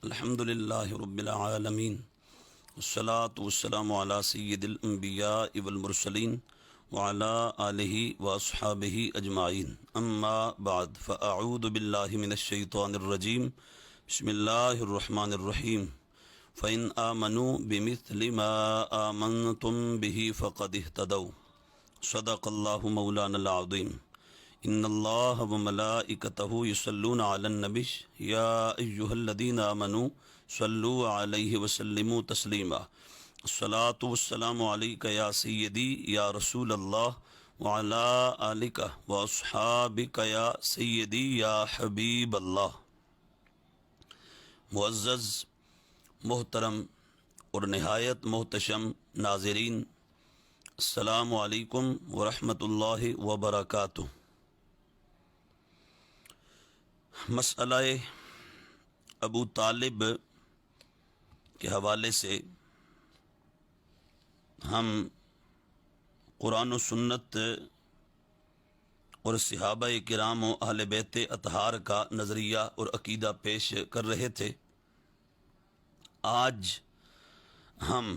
الحمد للہ رب العالمین والصلاة والسلام علی سید الانبیاء والمرسلین وعلی آلہ واصحابہ اجمعین اما بعد فاعوذ باللہ من الشیطان الرجیم بسم اللہ الرحمن الرحیم فإن آمنوا بمثل ما آمنتم به فقد اهتدوا صدق اللہ مولانا العظیم ان اللہ وملائکتہ یصلون علی النبی یا ایہا الذین آمنوا صلوا علیہ وسلموا تسلیما الصلاۃ والسلام علیک یا سیدی یا رسول اللہ وعلی آلک واصحابک یا سیدی یا حبیب اللہ۔ معزز، محترم اور نہایت محتشم ناظرین، السلام علیکم ورحمۃ اللہ وبرکاتہ۔ مسئلہ ابو طالب کے حوالے سے ہم قرآن و سنت اور صحابہ کرام و اہل بیت اطہار کا نظریہ اور عقیدہ پیش کر رہے تھے۔ آج ہم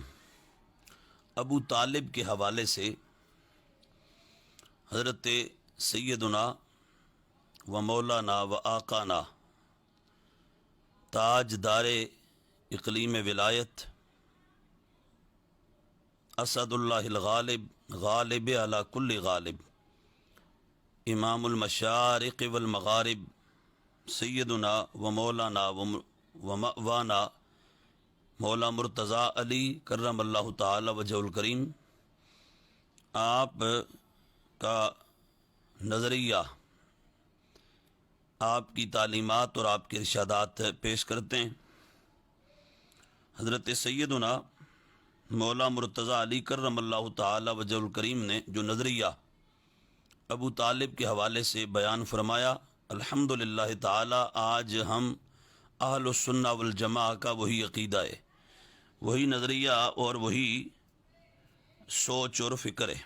ابو طالب کے حوالے سے حضرت سیدنا و مولانا و آقانا تاج دار اقلیم ولایت اسد اللہ الغالب غالب علی کل غالب امام المشارق والمغارب سیدنا و مولانا و مأوانا مولا مرتضیٰ علی کرم اللہ تعالی وجہ الکریم، آپ کا نظریہ، آپ کی تعلیمات اور آپ کے ارشادات پیش کرتے ہیں۔ حضرت سیدنا مولا مرتضیٰ علی کرم اللہ تعالی وجہ الکریم نے جو نظریہ ابو طالب کے حوالے سے بیان فرمایا، الحمدللہ تعالی آج ہم اہل السنہ والجماعہ کا وہی عقیدہ ہے، وہی نظریہ اور وہی سوچ اور فکر ہے۔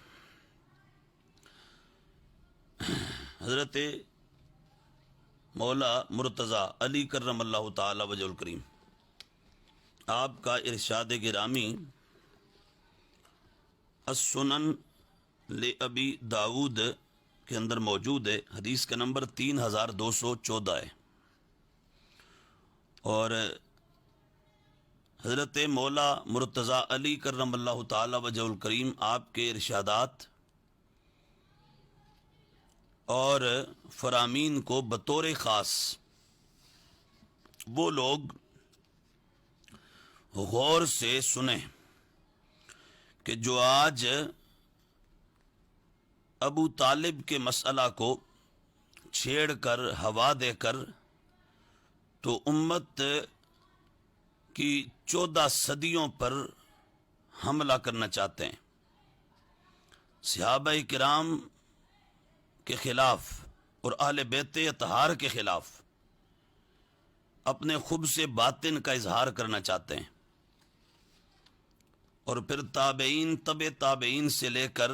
حضرت مولا مرتضیٰ علی کرم اللہ تعالی وجہ الکریم، آپ کا ارشاد گرامی السنن لابی داود کے اندر موجود ہے، حدیث کا نمبر 3214 ہے، اور حضرت مولا مرتضیٰ علی کرم اللہ تعالی وجہ الکریم آپ کے ارشادات اور فرامین کو بطور خاص وہ لوگ غور سے سنیں کہ جو آج ابو طالب کے مسئلہ کو چھیڑ کر ہوا دے کر تو امت کی 14 صدیوں پر حملہ کرنا چاہتے ہیں، صحابہ کرام کے خلاف اور اہل بیت اطہار کے خلاف اپنے خبث باطن کا اظہار کرنا چاہتے ہیں، اور پھر تابعین، تبع تابعین سے لے کر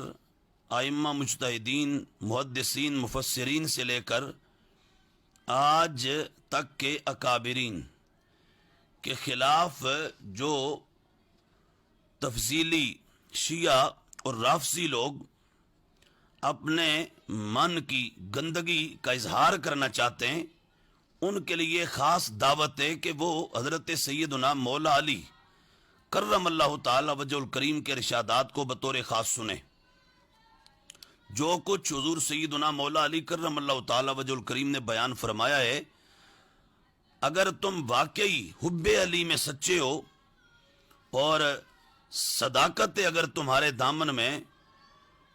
ائمہ مجتہدین، محدثین، مفسرین سے لے کر آج تک کے اکابرین کے خلاف جو تفضیلی شیعہ اور رافضی لوگ اپنے من کی گندگی کا اظہار کرنا چاہتے ہیں، ان کے لیے خاص دعوت ہے کہ وہ حضرت سیدنا مولا علی کرم اللہ تعالی وجہ الکریم کے ارشادات کو بطور خاص سنیں۔ جو کچھ حضور سیدنا مولا علی کرم اللہ تعالی وجہ الکریم نے بیان فرمایا ہے، اگر تم واقعی حب علی میں سچے ہو اور صداقت اگر تمہارے دامن میں،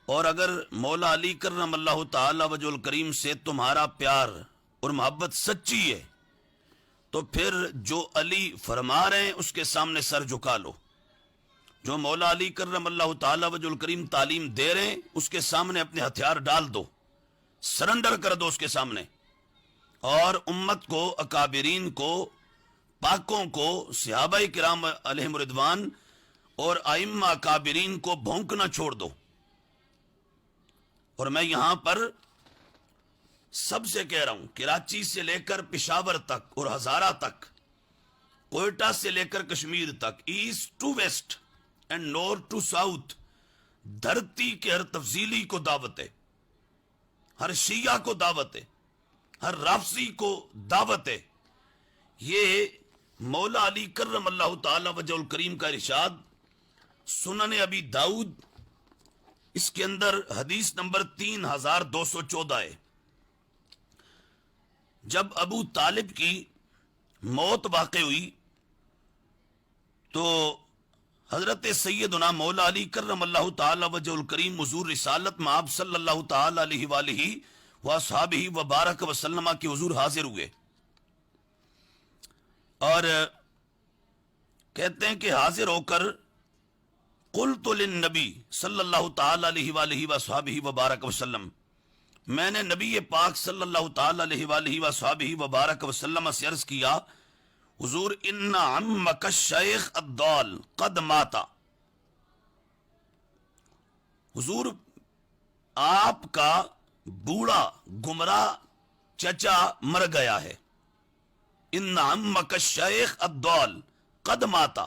اور اگر مولا علی کرم اللہ تعالی وجہ الکریم سے تمہارا پیار اور محبت سچی ہے، تو پھر جو علی فرما رہے ہیں اس کے سامنے سر جھکا لو، جو مولا علی کرم اللہ تعالی وجہ الکریم تعلیم دے رہے ہیں اس کے سامنے اپنے ہتھیار ڈال دو، سرنڈر کر دو اس کے سامنے، اور امت کو، اکابرین کو، پاکوں کو، صحابہ کرام علیہم رضوان اور ائمہ اکابرین کو بھونکنا چھوڑ دو۔ اور میں یہاں پر سب سے کہہ رہا ہوں، کراچی سے لے کر پشاور تک اور ہزارہ تک کوئٹہ سے لے کر کشمیر تک، east to west and north to south, دھرتی کے ہر تفضیلی کو دعوت ہے، ہر شیعہ کو دعوت ہے، ہر رافضی کو دعوت ہے۔ یہ مولا علی کرم اللہ تعالی وجہ الکریم کا ارشاد سنن ابی داؤد، اس کے اندر حدیث نمبر 3214 ہے۔ جب ابو طالب کی موت واقع ہوئی تو حضرت سیدنا مولا علی کرم اللہ تعالی وجہ الکریم حضور رسالت مآب صلی اللہ تعالی علیہ وآلہ وصحابہ وبارک وسلم کے حضور حاضر ہوئے، اور کہتے ہیں کہ حاضر ہو کر قلت للنبی صلی اللہ تعالی علیہ وآلہ وصحابہ وبارک وسلم، میں نے نبی پاک صلی اللہ تعالی علیہ وآلہ وصحابہ وبارک وسلم سے عرض کیا، حضور ان عمک الشیخ الضال قد ماتا، حضور آپ کا بوڑھا گمراہ چچا مر گیا ہے۔ ان عمک الشیخ الضال قد ماتا،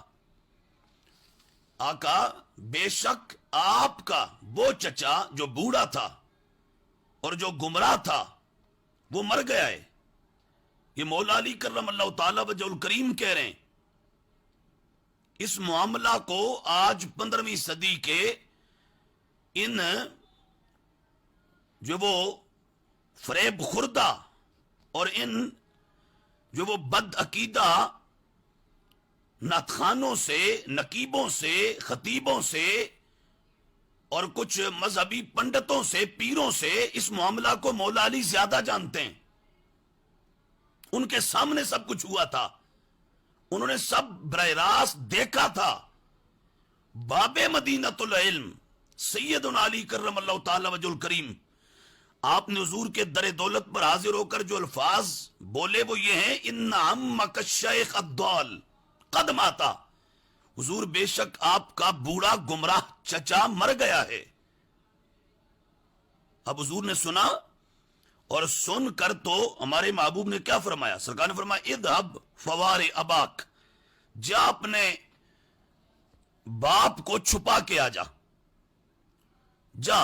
آقا بے شک آپ کا وہ چچا جو بوڑھا تھا اور جو گمراہ تھا وہ مر گیا ہے۔ یہ مولا علی کرم اللہ تعالی وجہ الکریم کہہ رہے ہیں۔ اس معاملہ کو آج 15ویں صدی کے ان جو وہ فریب خوردہ اور ان جو وہ بد عقیدہ نعتخانوں سے، نقیبوں سے، خطیبوں سے اور کچھ مذہبی پنڈتوں سے، پیروں سے اس معاملہ کو مولا علی زیادہ جانتے ہیں۔ ان کے سامنے سب کچھ ہوا تھا، انہوں نے سب براہ راست دیکھا تھا۔ باب مدینۃ العلم سیدنا علی کرم اللہ تعالی وجہ الکریم، آپ نے حضور کے در دولت پر حاضر ہو کر جو الفاظ بولے وہ یہ ہیں، ان عمک الشیخ الضال قد ماتا، حضور بے شک آپ کا بوڑھا گمراہ چچا مر گیا ہے۔ اب حضور نے سنا، اور سن کر تو ہمارے محبوب نے کیا فرمایا؟ سرکار نے فرمایا اذهب فوار اباک، جا اپنے باپ کو چھپا کے آ جا، جا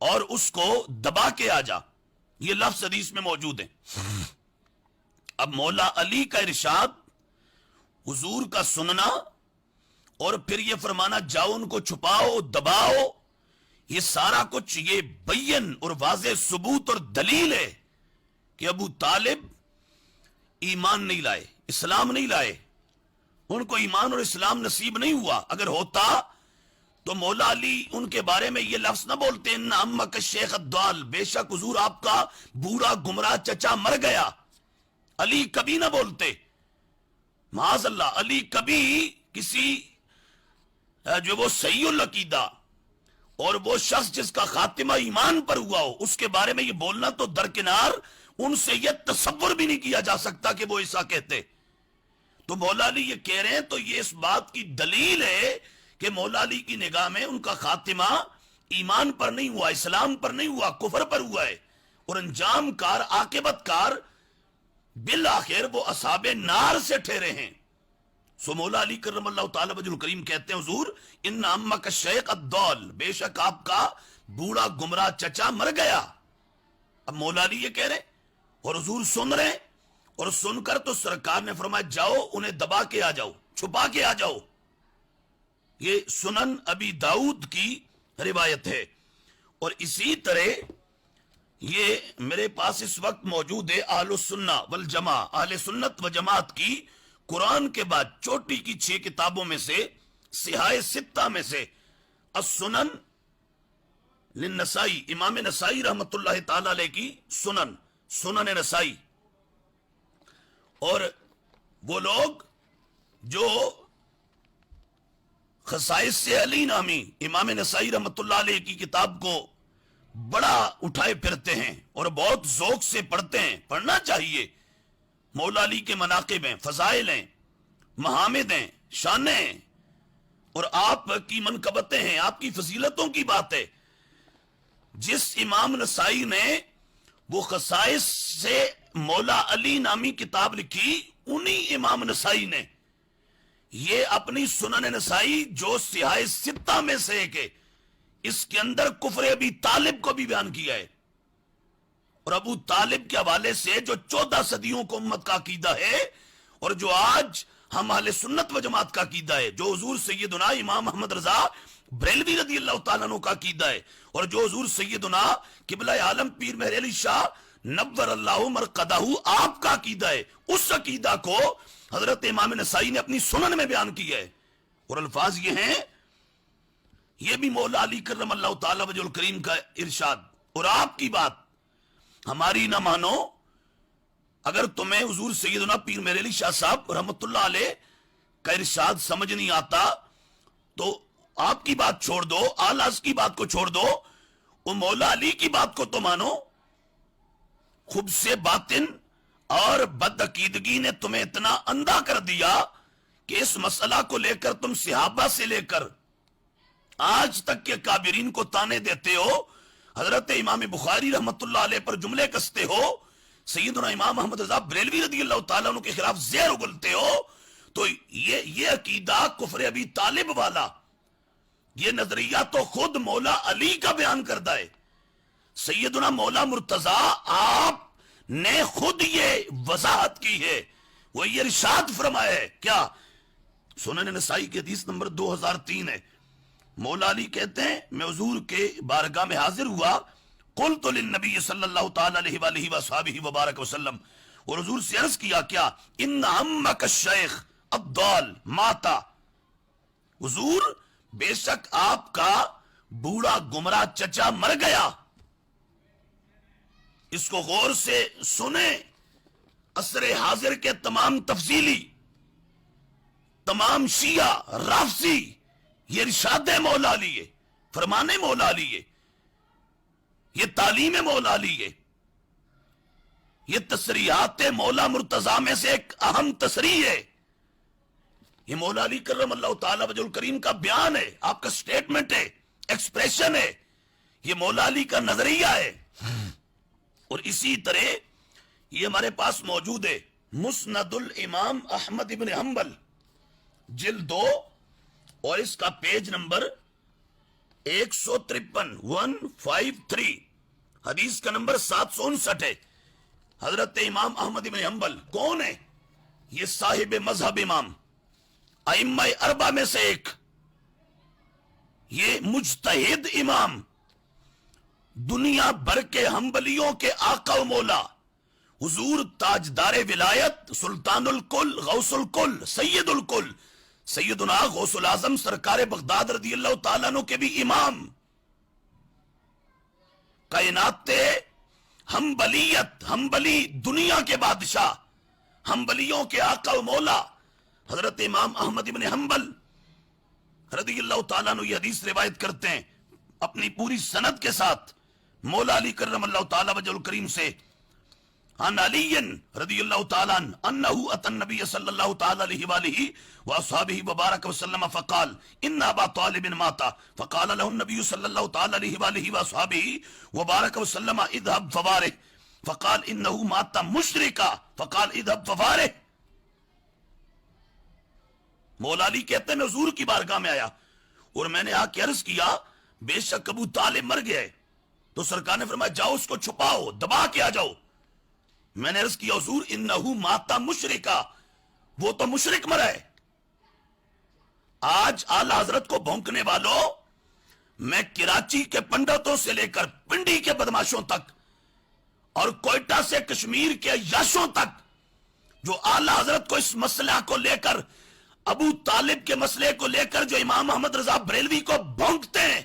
اور اس کو دبا کے آ جا۔ یہ لفظ حدیث میں موجود ہے۔ اب مولا علی کا ارشاد، حضور کا سننا اور پھر یہ فرمانا جاؤ ان کو چھپاؤ، دباؤ، یہ سارا کچھ یہ بین اور واضح ثبوت اور دلیل ہے کہ ابو طالب ایمان نہیں لائے، اسلام نہیں لائے، ان کو ایمان اور اسلام نصیب نہیں ہوا۔ اگر ہوتا تو مولا علی ان کے بارے میں یہ لفظ نہ بولتے، ان عمک الشیخ الضال، بے شک حضور آپ کا بوڑھا گمراہ چچا مر گیا، علی کبھی نہ بولتے۔ معاذ اللہ، علی کبھی کسی جو وہ صحیح العقیدہ اور وہ شخص جس کا خاتمہ ایمان پر ہوا ہو اس کے بارے میں یہ بولنا تو درکنار، ان سے یہ تصور بھی نہیں کیا جا سکتا کہ وہ ایسا کہتے۔ تو مولا علی یہ کہہ رہے ہیں تو یہ اس بات کی دلیل ہے کہ مولا علی کی نگاہ میں ان کا خاتمہ ایمان پر نہیں ہوا، اسلام پر نہیں ہوا، کفر پر ہوا ہے، اور انجام کار، عاقبت کار بالآخر وہ اصحاب نار سے ٹھہرے ہیں۔ سو مولا علی کرم اللہ تعالی وجہ الکریم کہتے ہیں، حضور ان عمک الشیخ الضال، بے شک آپ کا بوڑھا گمراہ چچا مر گیا۔ اب مولا علی یہ کہہ رہے اور حضور سن رہے ہیں، اور سن کر تو سرکار نے فرمایا جاؤ انہیں دبا کے آ جاؤ، چھپا کے آ جاؤ۔ یہ سنن ابی داؤد کی روایت ہے۔ اور اسی طرح یہ میرے پاس اس وقت موجود ہے اہل السنہ والجماع، اہل سنت و جماعت کی قرآن کے بعد چوٹی کی 6 کتابوں میں سے، صحاح ستہ میں سے السنن للنسائی، امام نسائی رحمت اللہ تعالی علیہ کی سنن نسائی، اور وہ لوگ جو خصائص سے علی نامی امام نسائی رحمت اللہ علیہ کی کتاب کو بڑا اٹھائے پھرتے ہیں اور بہت ذوق سے پڑھتے ہیں، پڑھنا چاہیے۔ مولا علی کے مناقب ہیں، فضائل ہیں، محامد ہیں، شانیں ہیں، اور آپ کی منقبتیں ہیں، آپ کی فضیلتوں کی بات ہے۔ جس امام نسائی نے وہ خصائص سے مولا علی نامی کتاب لکھی، انہی امام نسائی نے یہ اپنی سنن نسائی جو سیاہ ستہ میں سے ایک ہے، اس کے اندر کفر ابی طالب کو بھی بیان کیا ہے، اور ابو طالب کے حوالے سے جو 14 صدیوں کو امت کا عقیدہ ہے، اور جو آج ہم اہل سنت و جماعت کا عقیدہ ہے، جو حضور سیدنا امام محمد رضا بریلوی رضی اللہ تعالیٰ عنہ کا عقیدہ ہے، اور جو حضور سیدنا قبلہ عالم پیر مہر علی شاہ نور اللہ مرقدہ آپ کا عقیدہ ہے، اس عقیدہ کو حضرت امام نسائی نے اپنی سنن میں بیان کیا ہے، اور الفاظ یہ ہیں، یہ بھی مولا علی کرم اللہ تعالیٰ وجہ الکریم کا ارشاد، اور آپ کی بات ہماری نہ مانو، اگر تمہیں حضور سیدنا پیر مہر علی شاہ صاحب رحمت اللہ علیہ کا ارشاد سمجھ نہیں آتا تو آپ کی بات چھوڑ دو، آلاز کی بات کو چھوڑ دو، وہ مولا علی کی بات کو تو مانو۔ خود سے باطن اور بدعقیدگی نے تمہیں اتنا اندھا کر دیا کہ اس مسئلہ کو لے کر تم صحابہ سے لے کر آج تک کے کابرین کو تانے دیتے ہو، حضرت امام بخاری رحمت اللہ علیہ پر جملے کستے ہو، سیدنا امام محمد رضا بریلوی رضی اللہ تعالیٰ عنہ کے خلاف زہر اگلتے ہو، تو یہ عقیدہ کفر ابی طالب والا، یہ نظریہ تو خود مولا علی کا بیان کردہ ہے۔ سیدنا مولا مرتضی آپ نے خود یہ وضاحت کی ہے، وہ یہ ارشاد فرمایا ہے، کیا؟ سنن نسائی کی حدیث نمبر 2003 ہے۔ مولا علی کہتے ہیں میں حضور کے بارگاہ میں حاضر ہوا، قلت للنبی صلی اللہ تعالی علیہ وآلہ وصحبہ وبارک وسلم، اور حضور سے عرض کیا، کیا ان عمک الشیخ الضال ماتا، حضور بے شک آپ کا بوڑھا گمراہ چچا مر گیا۔ اس کو غور سے سنیں، عصر حاضر کے تمام تفصیلی، تمام شیعہ رافضی، یہ ارشاد مولا علی ہے، فرمان مولا علی ہے، یہ تعلیم مولا علی ہے، یہ تصریحات مولا مرتضی میں سے ایک اہم تصریح ہے، یہ مولا علی کرم اللہ تعالی وجہ الکریم کا بیان ہے، آپ کا سٹیٹمنٹ ہے، ایکسپریشن ہے، یہ مولا علی کا نظریہ ہے۔ اور اسی طرح یہ ہمارے پاس موجود ہے مسند الامام احمد ابن حنبل جلد 2 اور اس کا پیج نمبر 153 حدیث کا نمبر 759 ہے۔ حضرت امام احمد ابن حنبل کون ہے؟ یہ صاحب مذہب امام، ائمہ اربعہ میں سے ایک، یہ مجتہد امام، دنیا بھر کے حنبلیوں کے آقا و مولا، حضور تاجدار ولایت، سلطان الکل، غوث الکل، سید الکل، سیدنا غوث العظم سرکار بغداد رضی اللہ تعالیٰ عنہ کے بھی امام، کائنات حنبلیت، حنبلی دنیا کے بادشاہ، حنبلیوں کے آقا و مولا حضرت امام احمد ابن حنبل رضی اللہ تعالیٰ عنہ یہ حدیث روایت کرتے ہیں اپنی پوری سند کے ساتھ مولا علی کرم اللہ تعالیٰ وجہ الکریم سے، عن علی رضی اللہ تعالیٰ عنہ انہو اتى النبی صلی اللہ تعالیٰ علیہ وآلہ وآصحابہ وبارک وسلم فقال ان ابا طالب ماتا فقال له النبی صلی اللہ تعالیٰ علیہ وآلہ وآصحابہ وبارک وسلم اذهب فوارہ فقال انہو ماتا مشرکا فقال اذهب فوارہ۔ مولا علی کہتے ہیں میں حضور کی بارگاہ میں آیا اور میں نے آ کے عرض کیا بے شک ابو طالب مر گئے، تو سرکار نے فرمایا جاؤ اس کو چھپاؤ، دبا کے آ جاؤ۔ میں نے عرض کیا حضور انہو ماتا مشرکا، وہ تو مشرک مرا ہے۔ آج اعلی حضرت کو بھونکنے والوں، میں کراچی کے پنڈتوں سے لے کر پنڈی کے بدماشوں تک اور کوئٹہ سے کشمیر کے عیاشوں تک جو اعلی حضرت کو اس مسئلہ کو لے کر، ابو طالب کے مسئلے کو لے کر جو امام محمد رضا بریلوی کو بھونکتے ہیں،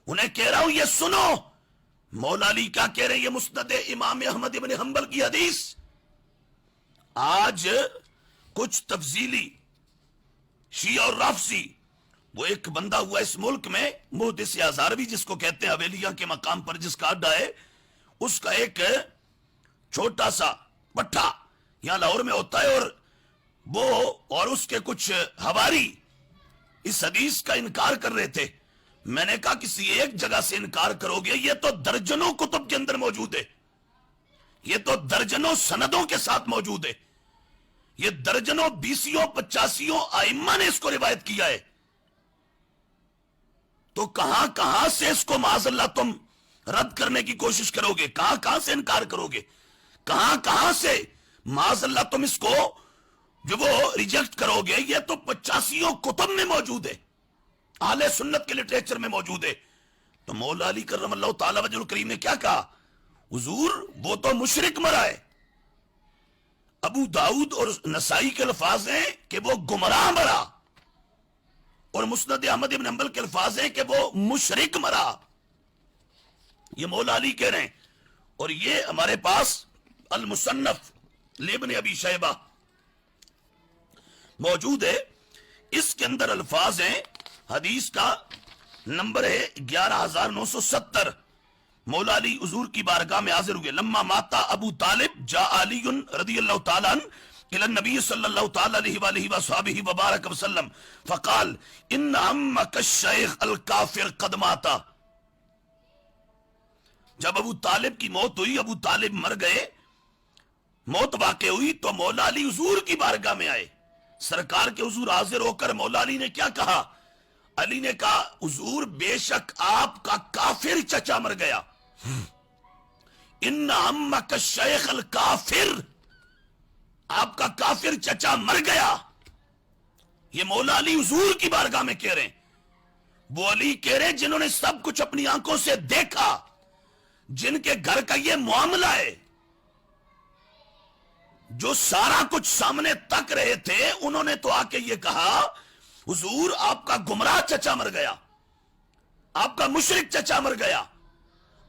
انہیں کہہ رہا ہوں یہ سنو مولا علی کیا کہہ رہے ہیں، یہ مسند امام احمد ابن حنبل کی حدیث۔ آج کچھ تفضیلی شیعہ اور رافضی، وہ ایک بندہ ہوا اس ملک میں محدث ہزاروی جس کو کہتے ہیں، حویلیاں کے مقام پر جس کا اڈا ہے، اس کا ایک چھوٹا سا پٹھا یہاں لاہور میں ہوتا ہے، اور وہ اور اس کے کچھ حواری اس حدیث کا انکار کر رہے تھے۔ میں نے کہا کسی ایک جگہ سے انکار کرو گے، یہ تو درجنوں کتب کے اندر موجود ہے، یہ تو درجنوں سندوں کے ساتھ موجود ہے، یہ درجنوں بیسیوں پچاسیوں ائمہ نے اس کو روایت کیا ہے. تو کہاں کہاں سے اس کو معاذ اللہ تم رد کرنے کی کوشش کرو گے, کہاں کہاں سے انکار کرو گے, کہاں کہاں سے معاذ اللہ تم اس کو جو وہ ریجیکٹ کرو گے. یہ تو پچاسیوں کتب میں موجود ہے, اہل سنت کے لٹریچر میں موجود ہے. تو مولا علی کرم اللہ تعالی وجہ الکریم نے کیا کہا, حضور وہ تو مشرک مرا ہے. ابو داؤد اور نسائی کے الفاظ ہیں کہ وہ گمراہ مرا, اور مسند احمد بن حنبل کے الفاظ ہیں کہ وہ مشرک مرا. یہ مولا علی کہہ رہے ہیں. اور یہ ہمارے پاس المصنف لابن ابی شیبہ موجود ہے, اس کے اندر الفاظ ہیں, حدیث کا نمبر ہے 11970. مولا علی حضور کی بارگاہ میں حاضر ہوئے. لما ماتا ابو طالب جاء علی رضی اللہ تعالیٰ عنہ الى النبی صلی اللہ تعالیٰ علیہ وآلہ وصحبہ وبارک وسلم فقال ان عمک الشیخ الکافر قد ماتا. جب ابو طالب کی موت ہوئی, ابو طالب مر گئے, موت واقع ہوئی, تو مولا علی حضور کی بارگاہ میں آئے. سرکار کے حضور حاضر ہو کر مولا علی نے کیا کہا؟ علی نے کہا حضور بے شک آپ کا کافر چچا مر گیا. ان عمک الشیخ الکافر, آپ کا کافر چچا مر گیا. یہ مولا علی حضور کی بارگاہ میں کہہ رہے ہیں. وہ علی کہہ رہے ہیں جنہوں نے سب کچھ اپنی آنکھوں سے دیکھا, جن کے گھر کا یہ معاملہ ہے, جو سارا کچھ سامنے تک رہے تھے, انہوں نے تو آ کے یہ کہا حضور آپ کا گمراہ چچا مر گیا, آپ کا مشرک چچا مر گیا,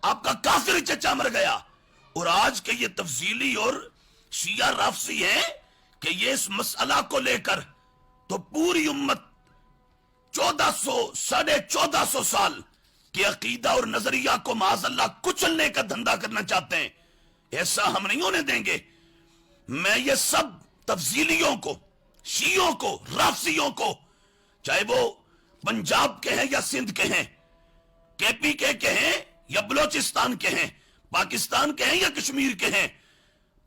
آپ کا کافر چچا مر گیا. اور آج کے یہ تفضیلی اور شیعہ رافضی ہیں کہ یہ اس مسئلہ کو لے کر تو پوری امت 1400 سال کے عقیدہ اور نظریہ کو معاذ اللہ کچلنے کا دھندا کرنا چاہتے ہیں. ایسا ہم نہیں ہونے دیں گے. میں یہ سب تفضیلیوں کو, شیعوں کو, رافضیوں کو, چاہے وہ پنجاب کے ہیں یا سندھ کے ہیں, کے پی کے ہیں یا بلوچستان کے ہیں, پاکستان کے ہیں یا کشمیر کے ہیں,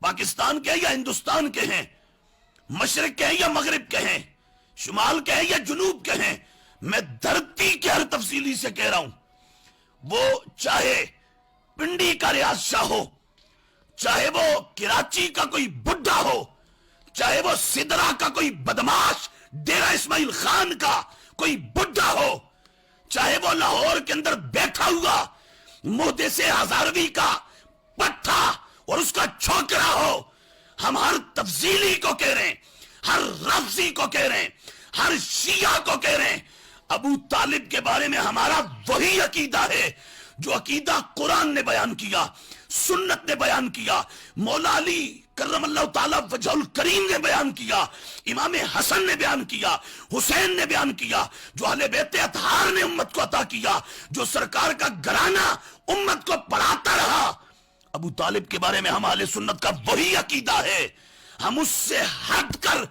پاکستان کے ہیں یا ہندوستان کے ہیں, مشرق کے ہیں یا مغرب کے ہیں, شمال کے ہیں یا جنوب کے ہیں, میں دھرتی کے ہر تفصیلی سے کہہ رہا ہوں, وہ چاہے پنڈی کا ریاض شاہ ہو, چاہے وہ کراچی کا کوئی بڈھا ہو, چاہے وہ سدرا کا کوئی بدماش ڈیرہ اسماعیل خان کا کوئی بڈھا ہو, چاہے وہ لاہور کے اندر بیٹھا ہوا محدث ہزاروی کا پٹھا اور اس کا چھوکرا ہو, ہم ہر تفضیلی کو کہہ رہے ہیں, ہر رافضی کو کہہ رہے ہیں, ہر شیعہ کو کہہ رہے ہیں, ابو طالب کے بارے میں ہمارا وہی عقیدہ ہے جو عقیدہ قرآن نے بیان کیا, سنت نے بیان کیا, مولا علی کرم اللہ تعالیٰ وجہ الکریم نے بیان کیا, امام حسن نے بیان کیا, حسین نے بیان کیا, جو اہل بیت اطہار نے امت کو عطا کیا, جو سرکار کا گھرانہ امت کو پڑھاتا رہا. ابو طالب کے بارے میں ہم اہل سنت کا وہی عقیدہ ہے. ہم اس سے ہٹ کر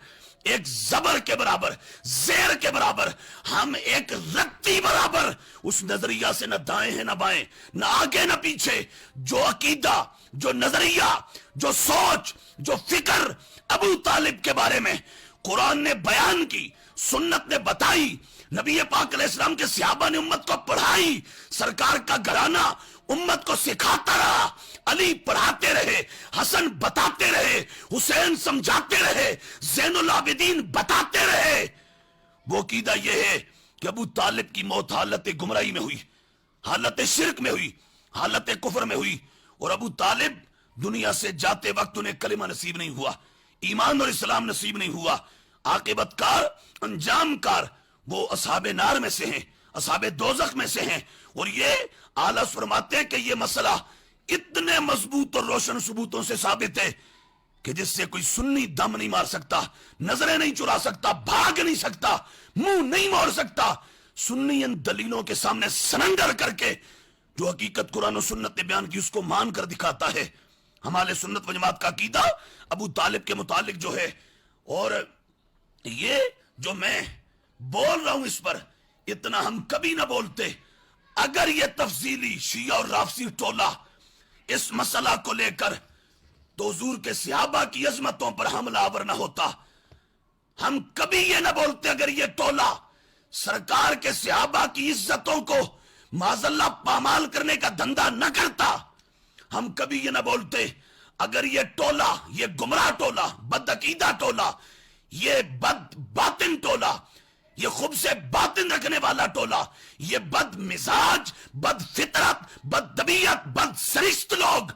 ایک زبر کے برابر, زیر کے برابر, ہم ایک رتی برابر اس نظریہ سے نہ دائیں ہیں نہ بائیں, نہ آگے نہ پیچھے. جو عقیدہ, جو نظریہ, جو سوچ, جو فکر ابو طالب کے بارے میں قرآن نے بیان کی, سنت نے بتائی, نبی پاک علیہ السلام کے صحابہ نے امت کو پڑھائی, سرکار کا گھرانہ امت کو سکھاتا رہا, علی پڑھاتے رہے, حسن بتاتے رہے, حسین سمجھاتے رہے, زین العابدین بتاتے رہے. وہ عقیدہ یہ ہے کہ ابو طالب کی موت حالت گمراہی میں ہوئی, حالت شرک میں ہوئی, حالت کفر میں ہوئی, اور ابو طالب دنیا سے جاتے وقت انہیں کلمہ نصیب نہیں ہوا, ایمان اور اسلام نصیب نہیں ہوا. عاقبت کار, انجام کار وہ اصحاب نار میں سے ہیں, اصحاب دوزخ میں سے ہیں. اور یہ اعلیٰ فرماتے ہیں کہ یہ مسئلہ اتنے مضبوط اور روشن ثبوتوں سے ثابت ہے کہ جس سے کوئی سنی دم نہیں مار سکتا, نظریں نہیں چرا سکتا, بھاگ نہیں سکتا, منہ نہیں موڑ سکتا. سنی ان دلیلوں کے سامنے سرنڈر کر کے جو حقیقت قرآن و سنت نے بیان کی اس کو مان کر دکھاتا ہے. ہمارے سنت و جماعت کا عقیدہ ابو طالب کے متعلق جو ہے, اور یہ جو میں بول رہا ہوں اس پر اتنا ہم کبھی نہ بولتے. اگر یہ تفصیلی شیعہ اور رافضی ٹولہ اس مسئلہ کو لے کر تو حضور کے صحابہ کی عظمتوں پر حملہ آور نہ ہوتا. ہم کبھی یہ نہ بولتے اگر یہ ٹولہ سرکار کے صحابہ کی عزتوں کو معاذ اللہ پامال کرنے کا دھندا نہ کرتا. ہم کبھی یہ نہ بولتے اگر یہ ٹولہ، یہ گمراہ ٹولہ، بد عقیدہ ٹولہ، یہ بد باطن ٹولہ، یہ خوب سے باطن رکھنے والا ٹولہ، یہ بد مزاج، بد فطرت، بد طبیعت، بد سرشت لوگ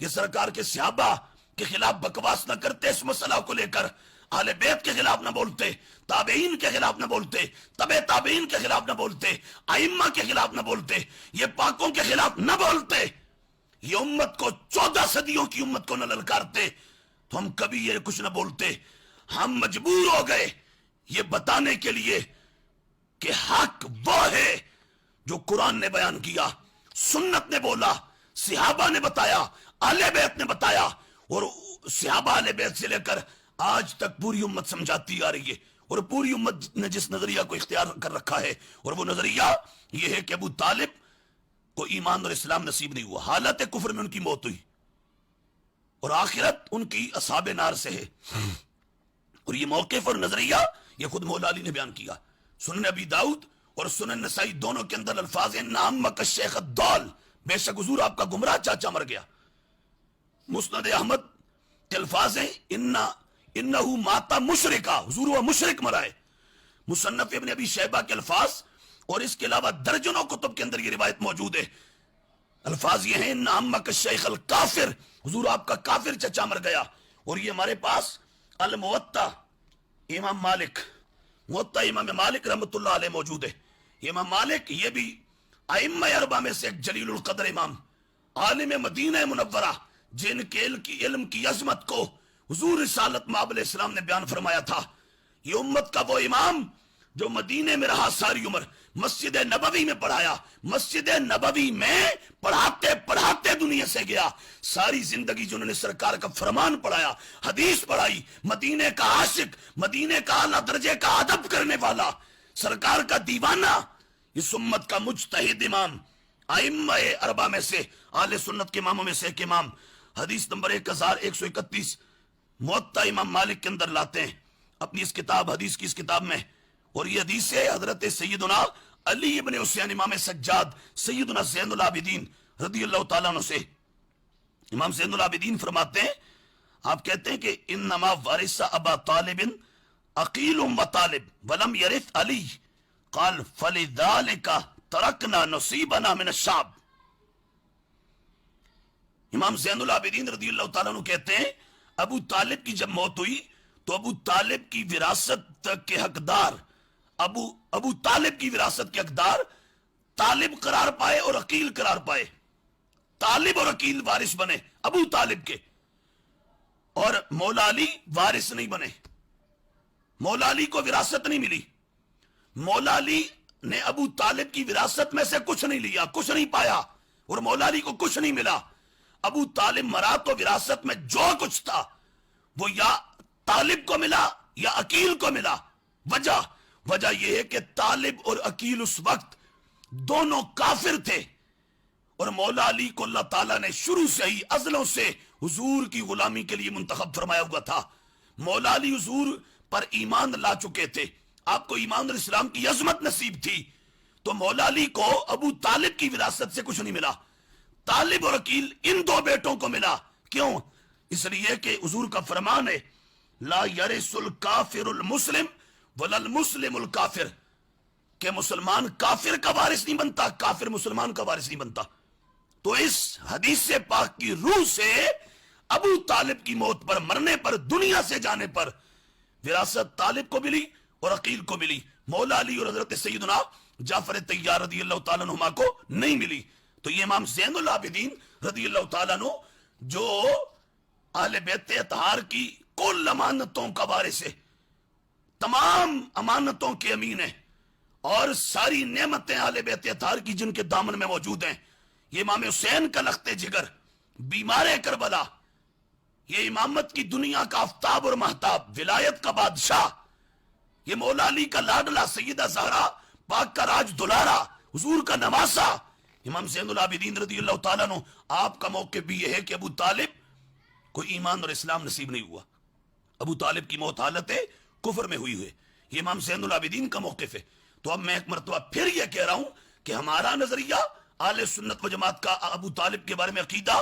یہ سرکار کے صحابہ کے خلاف بکواس نہ کرتے، اس مسئلہ کو لے کر اہل بیت کے خلاف نہ بولتے، تابعین کے خلاف نہ بولتے، تبع تابعین کے خلاف نہ بولتے، ائمہ کے خلاف نہ بولتے، یہ پاکوں کے خلاف نہ بولتے، یہ امت کو 14 صدیوں کی امت کو نہ للکارتے، تو ہم کبھی یہ کچھ نہ بولتے. ہم مجبور ہو گئے یہ بتانے کے لیے کہ حق وہ ہے جو قرآن نے بیان کیا، سنت نے بولا، صحابہ نے بتایا، اہل بیت نے بتایا، اور صحابہ اہل بیت سے لے کر آج تک پوری امت سمجھاتی آ رہی ہے. اور پوری امت نے جس نظریہ کو اختیار کر رکھا ہے، اور وہ نظریہ یہ ہے کہ ابو طالب کو ایمان اور اسلام نصیب نہیں ہوا، حالت کفر میں ان کی موت ہوئی، اور آخرت ان کی اصحاب نار سے ہے. اور یہ موقف اور نظریہ یہ خود مولا علی نے بیان کیا. سنن ابی داؤد اور سنن نسائی دونوں کے اندر الفاظ ہیں نعمک الشیخ الضال، بے شک حضور آپ کا گمراہ چاچا مر گیا. مسند احمد کے الفاظ ہیں انہو ماتا مشرکا، حضور وہ مشرک مرا ہے. مصنف ابن ابی شیبہ کے الفاظ اور اس کے علاوہ درجنوں کتب کے اندر یہ روایت موجود ہے. الفاظ یہ ہیں نعمک الشیخ الکافر، حضور آپ کا کافر چچا مر گیا. اور یہ ہمارے پاس الموطا امام مالک، موطا امام مالک رحمت اللہ علیہ موجود ہے. امام مالک یہ بھی ائمہ اربعہ میں سے ایک جلیل القدر امام، عالم مدینہ منورہ، جن کے علم کی عظمت کو حضور رسالت مآب علیہ السلام نے بیان فرمایا تھا. یہ امت کا وہ امام جو مدینے میں رہا ساری عمر، مسجد نبوی میں پڑھایا، مسجد نبوی میں پڑھاتے پڑھاتے دنیا سے گیا. ساری زندگی جنہوں نے سرکار کا فرمان پڑھایا، حدیث پڑھائی، مدینے کا عاشق، مدینے کا اعلیٰ درجے کا ادب کرنے والا، سرکار کا دیوانہ، اس امت کا مجتہد امام، ائمہ اربعہ میں سے، اہل سنت کے اماموں میں سے ایک امام. حدیث نمبر 1131 موطا امام مالک کے اندر لاتے ہیں اپنی اس کتاب، حدیث کی اس کتاب میں. اور یہ حدیث ہے حضرت سیدنا علی ابن حسین امام سجاد سیدنا زین العابدین رضی اللہ تعالیٰ عنہ سے. امام زین العابدین فرماتے ہیں، آپ کہتے ہیں کہ انما وارث ابا طالب عقیل و طالب ولم یرث علی قال فلذلک ترکنا نصیبنا من الشعب. امام زین العابدین رضی اللہ تعالیٰ عنہ کہتے ہیں ابو طالب کی جب موت ہوئی تو ابو طالب کی وراثت کے حقدار، ابو طالب کی وراثت کے حقدار طالب قرار پائے اور عقیل قرار پائے. طالب اور عقیل وارث بنے ابو طالب کے، اور مولا علی وارث نہیں بنے. مولا علی کو وراثت نہیں ملی، مولا علی نے ابو طالب کی وراثت میں سے کچھ نہیں لیا، کچھ نہیں پایا، اور مولا علی کو کچھ نہیں ملا. ابو طالب مرا تو وراثت میں جو کچھ تھا وہ یا طالب کو ملا یا عقیل کو ملا. وجہ یہ ہے کہ طالب اور عقیل اس وقت دونوں کافر تھے، اور مولا علی کو اللہ تعالیٰ نے شروع سے ہی ازلوں سے حضور کی غلامی کے لیے منتخب فرمایا ہوا تھا. مولا علی حضور پر ایمان لا چکے تھے، آپ کو ایمان اور اسلام کی عظمت نصیب تھی، تو مولا علی کو ابو طالب کی وراثت سے کچھ نہیں ملا. طالب اور عقیل ان دو بیٹوں کو ملا. کیوں؟ اس لیے کہ حضور کا فرمان ہے لا یرث الکافر المسلم ولا المسلم الکافر، کہ مسلمان کافر کا وارث نہیں بنتا، کافر مسلمان کا وارث نہیں بنتا. تو اس حدیث پاک کی روح سے ابو طالب کی موت پر، مرنے پر، دنیا سے جانے پر وراثت طالب کو ملی اور عقیل کو ملی، مولا علی اور حضرت سیدنا جعفر طیار رضی اللہ تعالیٰ عنہما کو نہیں ملی. تو یہ امام زین العابدین رضی اللہ تعالیٰ عنہ جو اہل بیت اطہار کی کل امانتوں کا وارث ہے، تمام امانتوں کے امین ہیں، اور ساری نعمتیں اہل بیت اطہار کی جن کے دامن میں موجود ہیں. یہ امام حسین کا لخت جگر، بیمار کربلا، یہ امامت کی دنیا کا آفتاب اور مہتاب، ولایت کا بادشاہ، یہ مولا علی کا لاڈلا، سیدہ زہرا پاک کا راج دلارا، حضور کا نواسا امام زین العابدین رضی اللہ تعالیٰ عنہ. آپ کا موقف بھی یہ ہے کہ ابو طالب کوئی ایمان اور اسلام نصیب نہیں ہوا. ابو طالب کی موت حالت کفر میں ہوئی ہوئے. یہ امام زین العابدین کا موقف ہے. تو اب میں ایک مرتبہ پھر یہ کہہ رہا ہوں کہ ہمارا نظریہ اہل سنت و جماعت کا ابو طالب کے بارے میں عقیدہ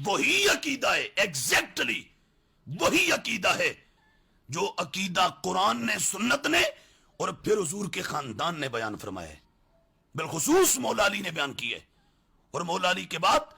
وہی عقیدہ ہے، ایگزیکٹلی وہی عقیدہ ہے جو عقیدہ قرآن نے، سنت نے اور پھر حضور کے خاندان نے بیان فرمایا ہے. بالخصوص مولا علی نے بیان کی ہے، اور مولا علی کے بعد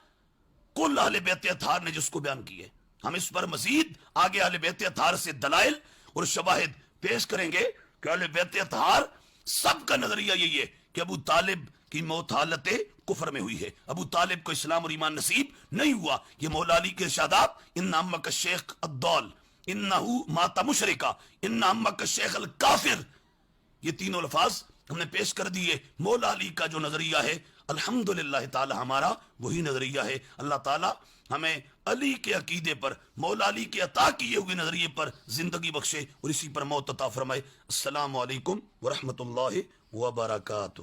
کل اہل بیت اطہار نے جس کو بیان کی ہے. ہم اس پر مزید آگے اہل بیت اطہار سے دلائل اور شواہد پیش کریں گے کہ اہل بیت اطہار سب کا نظریہ یہی ہے کہ ابو طالب کی موت حالت کفر میں ہوئی ہے. ابو طالب کو اسلام اور ایمان نصیب نہیں ہوا. یہ مولا علی کے ارشادات، ان امک الشیخ الضال انہو مات مشرکا ان امک الشیخ الکافر، یہ تینوں الفاظ ہم نے پیش کر دیے. مولا علی کا جو نظریہ ہے الحمدللہ تعالی ہمارا وہی نظریہ ہے. اللہ تعالی ہمیں علی کے عقیدے پر، مولا علی کے عطا کیے ہوئے نظریے پر زندگی بخشے اور اسی پر موت عطا فرمائے. السلام علیکم ورحمۃ اللہ وبرکاتہ.